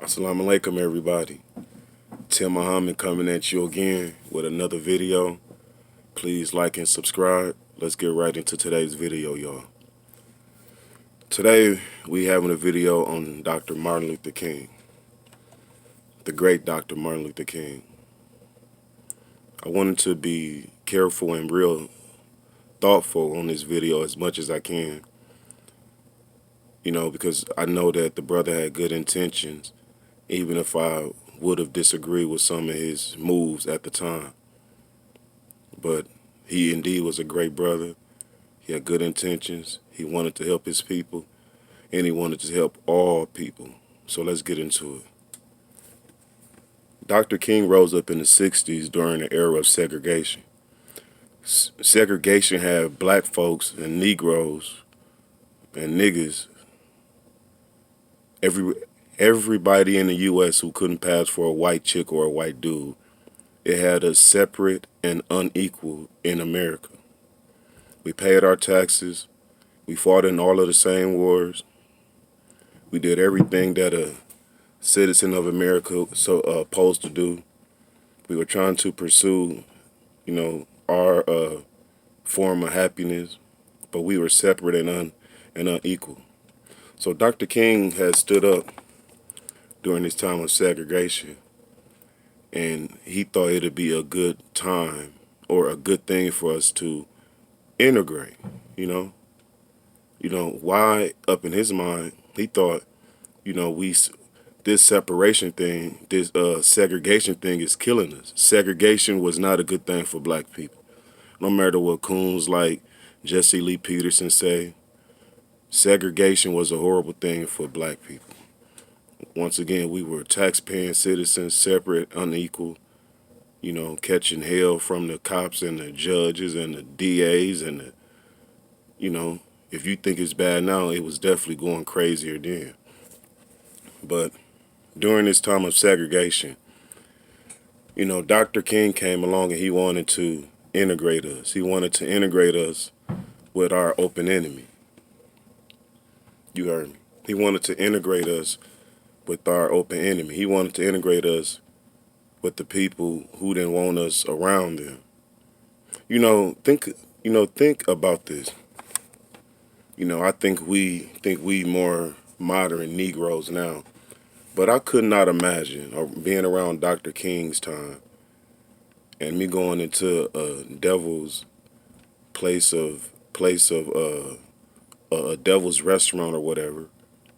Assalamu alaikum, everybody. Tim Muhammad coming at you again with another video. Please like and subscribe. Let's get right into today's video, y'all. Today, we having a video on Dr. Martin Luther King, the great Dr. Martin Luther King. I wanted to be careful and real thoughtful on this video as much as I can, because I know that the brother had good intentions, even if I would have disagreed with some of his moves at the time. But he indeed was a great brother. He had good intentions. He wanted to help his people, and he wanted to help all people. So let's get into it. Dr. King rose up in the 60s during the era of segregation. Segregation had black folks and Negroes and niggas, everybody in the U.S. who couldn't pass for a white chick or a white dude. It had us separate and unequal in America. We paid our taxes. We fought in all of the same wars. We did everything that a citizen of America supposed to do. We were trying to pursue, our form of happiness, but we were separate and unequal. So Dr. King had stood up during this time of segregation, and he thought it'd be a good time or a good thing for us to integrate, why up in his mind, he thought, this separation thing, this segregation thing is killing us. Segregation was not a good thing for black people. No matter what coons like Jesse Lee Peterson say, segregation was a horrible thing for black people. Once again, we were tax-paying citizens, separate, unequal, catching hell from the cops and the judges and the DAs and if you think it's bad now, it was definitely going crazier then. But during this time of segregation, Dr. King came along and he wanted to integrate us. He wanted to integrate us with our open enemy. You heard me. He wanted to integrate us with our open enemy. He wanted to integrate us with the people who didn't want us around them. Think about this. I think we more modern Negroes now, but I could not imagine being around Dr. King's time and me going into a devil's a devil's restaurant or whatever,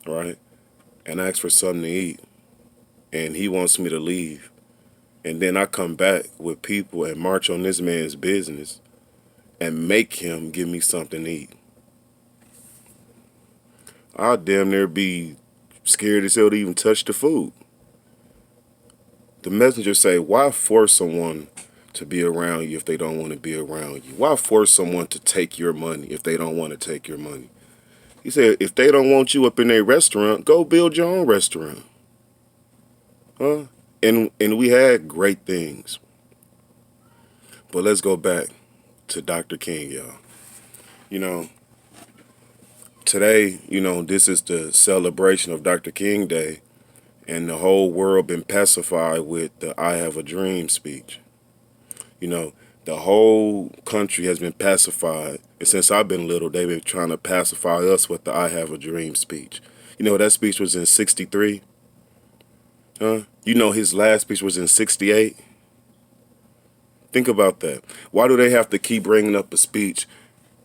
right? And ask for something to eat, and he wants me to leave, and then I come back with people and march on this man's business and make him give me something to eat. I'll damn near be scared as hell to even touch the food. The messenger say, why force someone to be around you if they don't want to be around you? Why force someone to take your money if they don't want to take your money? He said, if they don't want you up in their restaurant, go build your own restaurant. Huh? And we had great things. But let's go back to Dr. King, y'all. Today, this is the celebration of Dr. King Day, and the whole world been pacified with the I Have a Dream speech. The whole country has been pacified, and since I've been little, they've been trying to pacify us with the I Have a Dream speech. That speech was in 63? Huh? His last speech was in 68? Think about that. Why do they have to keep bringing up a speech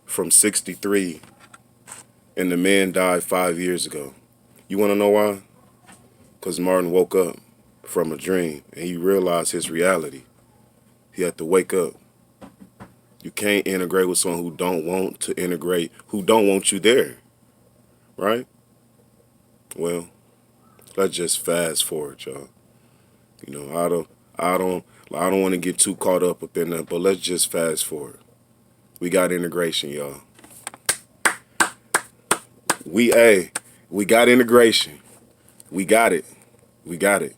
from 63 and the man died 5 years ago? You want to know why? Because Martin woke up from a dream and he realized his reality. He had to wake up. You can't integrate with someone who don't want to integrate, who don't want you there, right? Well, let's just fast forward, y'all. I don't want to get too caught up in that, but let's just fast forward. We got integration, y'all. We got integration. We got it. We got it,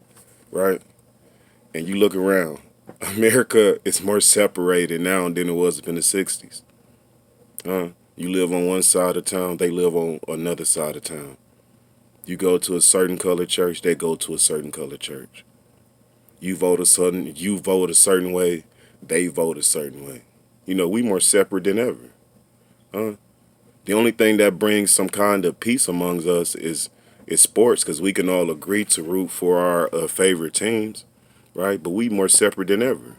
right? And you look around. America is more separated now than it was in the 60s. You live on one side of town, they live on another side of town. You go to a certain color church, they go to a certain color church. You vote a certain way, they vote a certain way. We more separate than ever. Huh? The only thing that brings some kind of peace amongst us is sports, because we can all agree to root for our favorite teams, right? But we more separate than ever.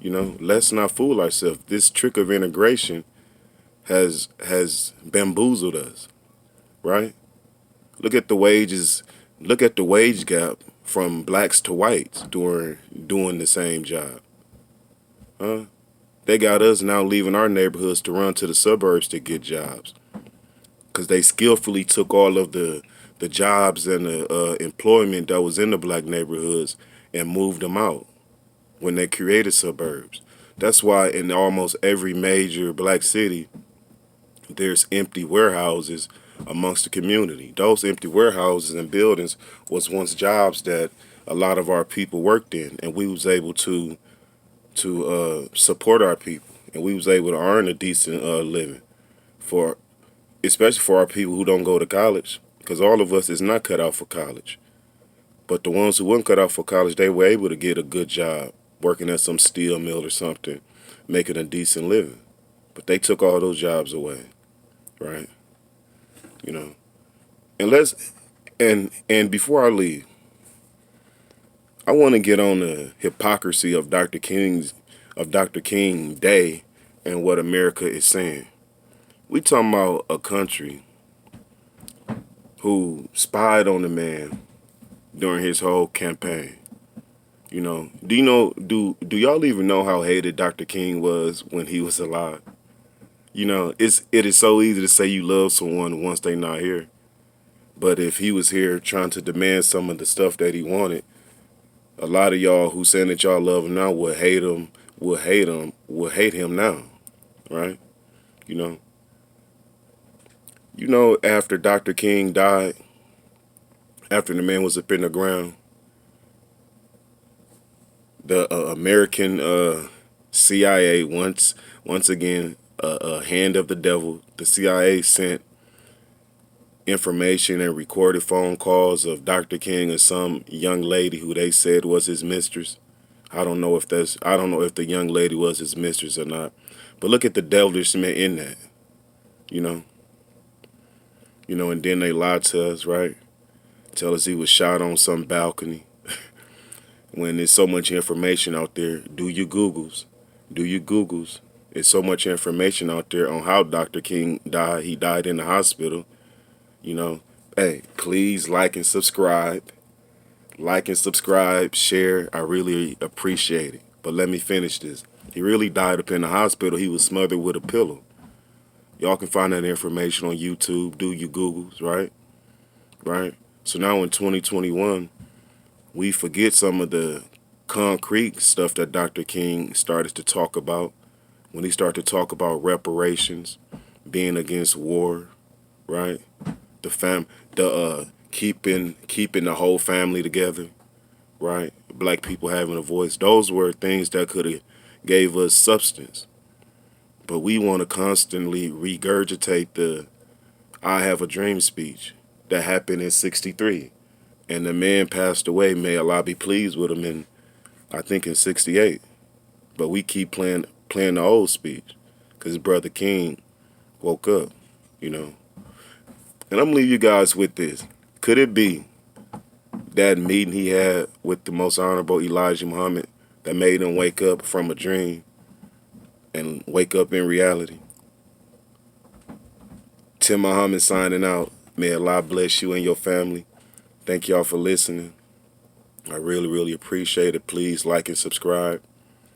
Let's not fool ourselves. This trick of integration has bamboozled us, right? Look at the wages. Look at the wage gap from blacks to whites during doing the same job. Huh? They got us now leaving our neighborhoods to run to the suburbs to get jobs, because they skillfully took all of the jobs and the employment that was in the black neighborhoods and moved them out when they created suburbs. That's why in almost every major black city, there's empty warehouses amongst the community. Those empty warehouses and buildings was once jobs that a lot of our people worked in, and we was able to support our people, and we was able to earn a decent living for, especially for our people who don't go to college, because all of us is not cut out for college. But the ones who weren't cut out for college, they were able to get a good job working at some steel mill or something, making a decent living. But they took all those jobs away, right? You know. And and before I leave, I want to get on the hypocrisy of Dr. King Day and what America is saying. We talking about a country who spied on the man during his whole campaign. Do y'all even know how hated Dr. King was when he was alive? It is so easy to say you love someone once they not here. But if he was here trying to demand some of the stuff that he wanted, a lot of y'all who saying that y'all love him now will hate him, will hate him now, right? You know. After Dr. King died, after the man was up in the ground, the American CIA, once again, a hand of the devil, the CIA sent information and recorded phone calls of Dr. King and some young lady who they said was his mistress. I don't know if the young lady was his mistress or not. But look at the devilishment in that, you know. And then they lied to us, right? Tell us he was shot on some balcony. When there's so much information out there, do your Googles. Do your Googles. There's so much information out there on how Dr. King died. He died in the hospital. Hey, please like and subscribe. Like and subscribe, share. I really appreciate it. But let me finish this. He really died up in the hospital. He was smothered with a pillow. Y'all can find that information on YouTube. Do your Googles, right? Right? So now in 2021, we forget some of the concrete stuff that Dr. King started to talk about when he started to talk about reparations, being against war, right? Keeping the whole family together, right? Black people having a voice. Those were things that could have gave us substance. But we want to constantly regurgitate the "I Have a Dream" speech that happened in '63, and the man passed away. May Allah be pleased with him I think in '68. But we keep playing the old speech because his brother King woke up, And I'm gonna leave you guys with this. Could it be that meeting he had with the most honorable Elijah Muhammad that made him wake up from a dream and wake up in reality? Tim Muhammad signing out. May Allah bless you and your family. Thank y'all for listening. I really, really appreciate it. Please like and subscribe.